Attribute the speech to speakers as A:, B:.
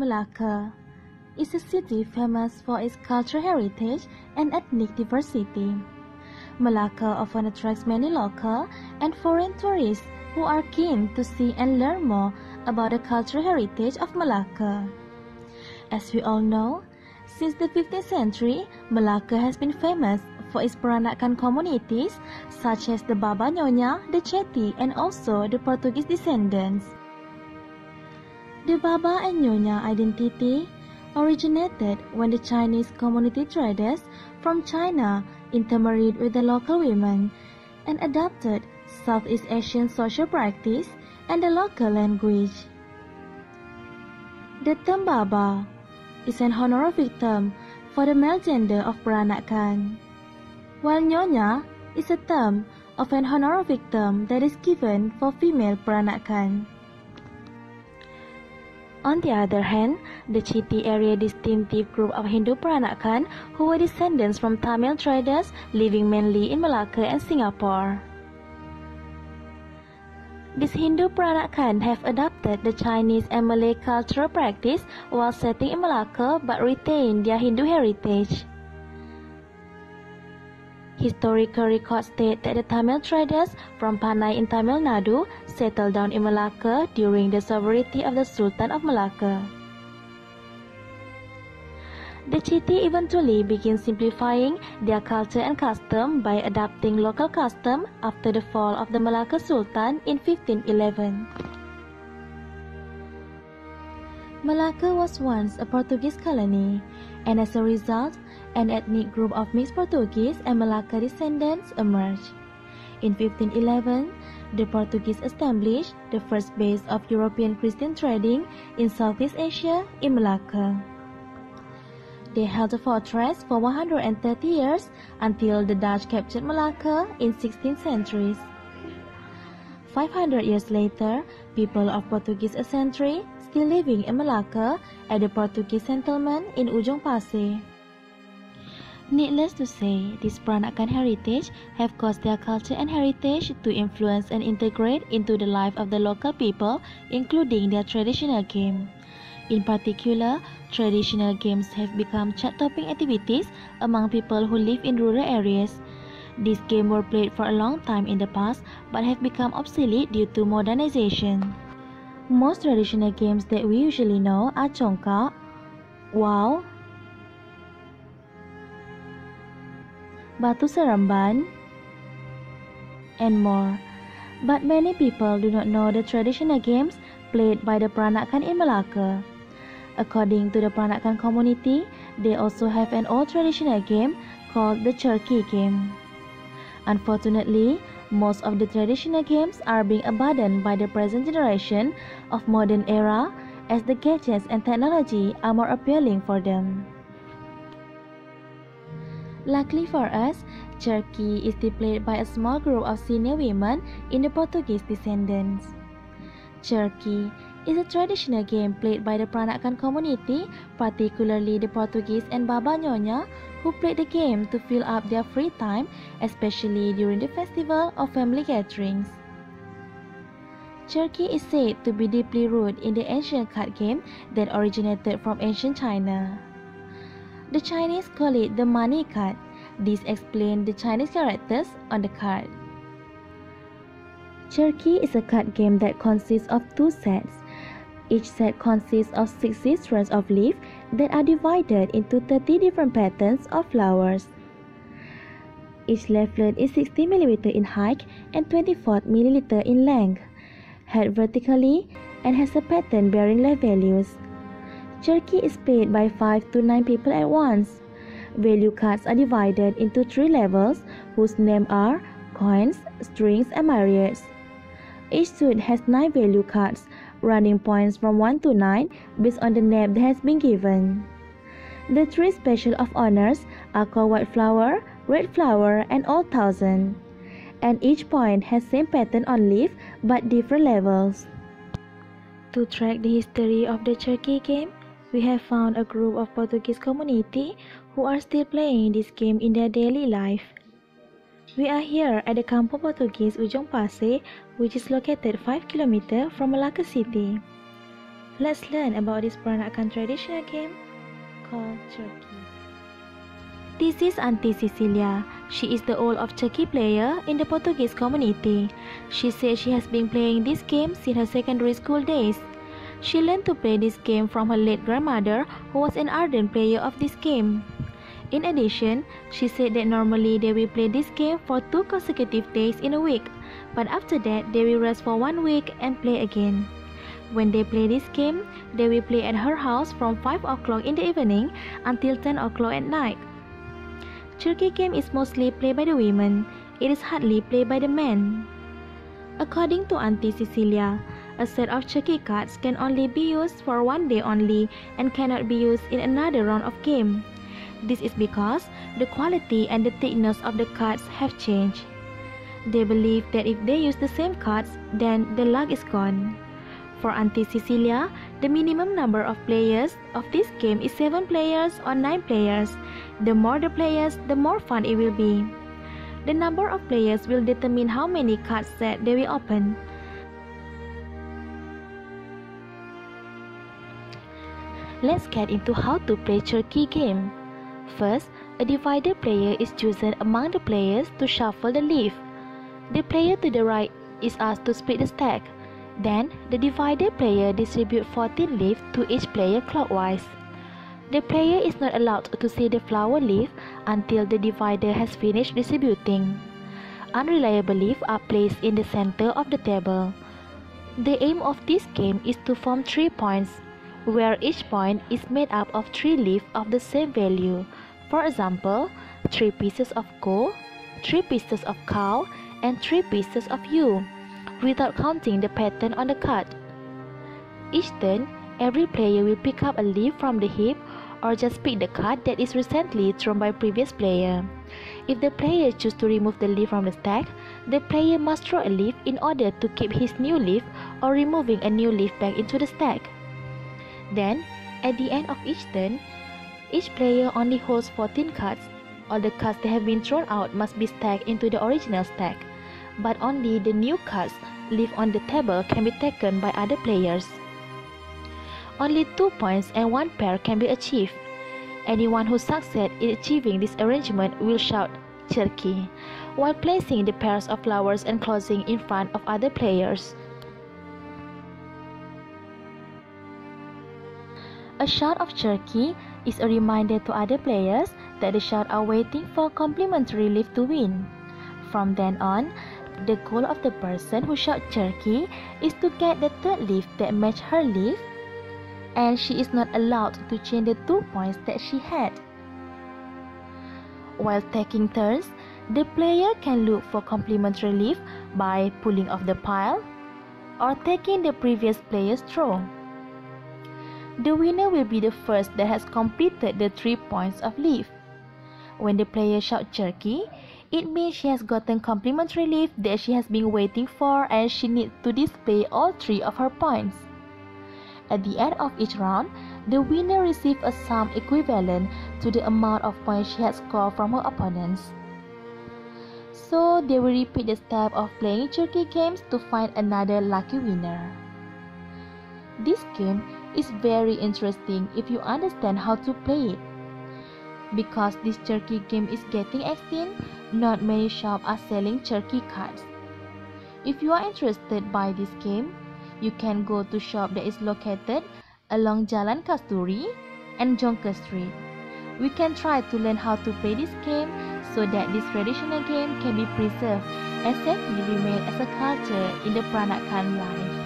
A: Malacca is a city famous for its cultural heritage and ethnic diversity. Malacca often attracts many local and foreign tourists who are keen to see and learn more about the cultural heritage of Malacca. As we all know, since the 15th century, Malacca has been famous for its peranakan communities such as the Baba Nyonya, the Chetty, and also the Portuguese descendants. The Baba and Nyonya identity originated when the Chinese community traders from China intermarried with the local women and adopted Southeast Asian social practice and the local language. The term Baba is an honorific term for the male gender of peranakan, while Nyonya is a term of an honorific term that is given for female peranakan. On the other hand, the Chetty area distinctive group of Hindu peranakan who were descendants from Tamil traders living mainly in Malacca and Singapore. These Hindu peranakan have adopted the Chinese and Malay cultural practice while settling in Malacca but retain their Hindu heritage. Historical records state that the Tamil traders from Panay in Tamil Nadu settled down in Malacca during the sovereignty of the Sultan of Malacca. The Chetty eventually began simplifying their culture and custom by adopting local custom after the fall of the Malacca Sultan in 1511. Malacca was once a Portuguese colony, and as a result, an ethnic group of mixed Portuguese and Malacca descendants emerged. In 1511, the Portuguese established the first base of European Christian trading in Southeast Asia in Malacca. They held the fortress for 130 years until the Dutch captured Malacca in 16th century. 500 years later, people of Portuguese ancestry still living in Malacca at the Portuguese settlement in Ujung Pasir. Needless to say, this peranakan heritage have caused their culture and heritage to influence and integrate into the life of the local people, including their traditional game. In particular, traditional games have become chart-topping activities among people who live in rural areas. These games were played for a long time in the past but have become obsolete due to modernization. Most traditional games that we usually know are Congkak, Wow, Batu Seremban, and more. But many people do not know the traditional games played by the peranakan in Malacca. According to the peranakan community, they also have an old traditional game called the Cherki game. Unfortunately, most of the traditional games are being abandoned by the present generation of modern era as the gadgets and technology are more appealing for them. Luckily for us, Cherki is still played by a small group of senior women in the Portuguese descendants. Cherki is a traditional game played by the peranakan community, particularly the Portuguese and Baba Nyonya, who played the game to fill up their free time, especially during the festival or family gatherings. Cherki is said to be deeply rooted in the ancient card game that originated from ancient China. The Chinese call it the money card. This explains the Chinese characters on the card. Cherki is a card game that consists of two sets. Each set consists of 60 strands of leaf that are divided into 30 different patterns of flowers. Each leaflet is 60 mm in height and 24 mm in length, held vertically, and has a pattern bearing leaf values. Cherki is played by 5 to 9 people at once. Value cards are divided into 3 levels whose names are coins, strings, and myriads. Each suit has 9 value cards, running points from 1 to 9 based on the name that has been given. The 3 special of honors are called white flower, red flower, and old thousand, and each point has same pattern on leaf but different levels. To track the history of the Cherki game, we have found a group of Portuguese community who are still playing this game in their daily life. We are here at the Kampung Portuguese Ujung Pasir, which is located 5 km from Malacca City. Let's learn about this Peranakan traditional game called Cherki. This is Auntie Cecilia. She is the old of Cherki player in the Portuguese community. She says she has been playing this game since her secondary school days. She learned to play this game from her late grandmother, who was an ardent player of this game. In addition, she said that normally they will play this game for 2 consecutive days in a week, but after that they will rest for 1 week and play again. When they play this game, they will play at her house from 5 o'clock in the evening until 10 o'clock at night. Cherki game is mostly played by the women. It is hardly played by the men. According to Auntie Cecilia, a set of Cherki cards can only be used for 1 day only and cannot be used in another round of game. This is because the quality and the thickness of the cards have changed. They believe that if they use the same cards, then the luck is gone. For Auntie Cecilia, the minimum number of players of this game is 7 players or 9 players. The more the players, the more fun it will be. The number of players will determine how many card sets they will open. Let's get into how to play Cherki game. First, a divided player is chosen among the players to shuffle the leaf. The player to the right is asked to split the stack. Then, the divided player distributes 14 leaves to each player clockwise. The player is not allowed to see the flower leaf until the divider has finished distributing. Unreliable leaves are placed in the center of the table. The aim of this game is to form 3 points, where each point is made up of 3 leaves of the same value. For example, 3 pieces of gold, 3 pieces of cow, and 3 pieces of ewe, without counting the pattern on the card. Each turn, every player will pick up a leaf from the heap or just pick the card that is recently thrown by previous player. If the player chooses to remove the leaf from the stack, the player must throw a leaf in order to keep his new leaf or removing a new leaf back into the stack. Then, at the end of each turn, each player only holds 14 cards. All the cards that have been thrown out must be stacked into the original stack, but only the new cards left on the table can be taken by other players. Only 2 points and 1 pair can be achieved. Anyone who succeeds in achieving this arrangement will shout Cherki, while placing the pairs of flowers and closing in front of other players. A shout of Cherki is a reminder to other players that the shout are waiting for complimentary leaf to win. From then on, the goal of the person who shouts Cherki is to get the third leaf that matches her leaf, and she is not allowed to change the 2 points that she had. While taking turns, the player can look for complimentary leaf by pulling off the pile or taking the previous player's throw. The winner will be the first that has completed the 3 points of leaf. When the player shouts Cherki, it means she has gotten complimentary leaf that she has been waiting for and she needs to display all 3 of her points. At the end of each round, the winner receives a sum equivalent to the amount of points she has scored from her opponents. So they will repeat the step of playing Cherki games to find another lucky winner. This game is very interesting if you understand how to play it. Because this Cherki game is getting extinct, not many shops are selling Cherki cards. If you are interested by this game, you can go to shop that is located along Jalan Kasturi and Jonker Street. We can try to learn how to play this game so that this traditional game can be preserved and safely remain as a culture in the Peranakan life.